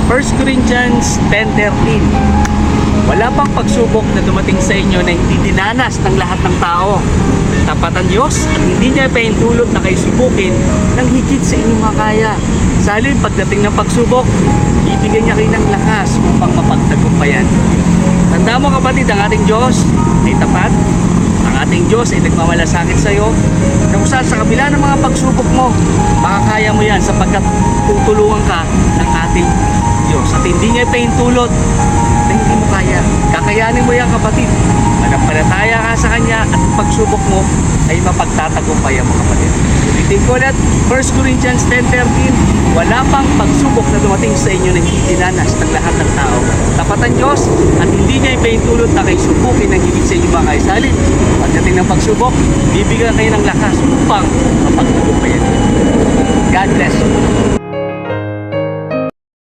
1 Corinthians 10:13. Wala pang pagsubok na dumating sa inyo na hindi dinanas ng lahat ng tao. Tapat ang Diyos at hindi niya paintulot na kayo subukin ng higit sa inyong makaya. Sa halin, pagdating ng pagsubok, bibigyan niya kayo ng lakas upang mapagtagumpayan. Tanda mo kapatid, ang ating Diyos ay tapat. Ang ating Diyos ay nagmamalasakit sa iyo na kung saan sa kabila ng mga pagsubok mo, makakaya mo yan sapagkat tutulungan ka ng ating Diyos. At hindi niya paintulot na hindi mo kaya. Kakayanin mo yan kapatid. Manampalataya ka sa Kanya at ang pagsubok mo ay mapagtatagumpayan mo kapatid. Ulitin ko ulit, 1 Corinthians 10:13, wala pang pagsubok na dumating sa inyo na hindi dinanas ng lahat ng tao. Tapat ang Diyos at hindi niya ipaintulot na kayo subukin ng higit sa inyo mga kaisalin. Pagdating ng pagsubok, bibigyan kayo ng lakas upang mapagtagumpayan. God bless you.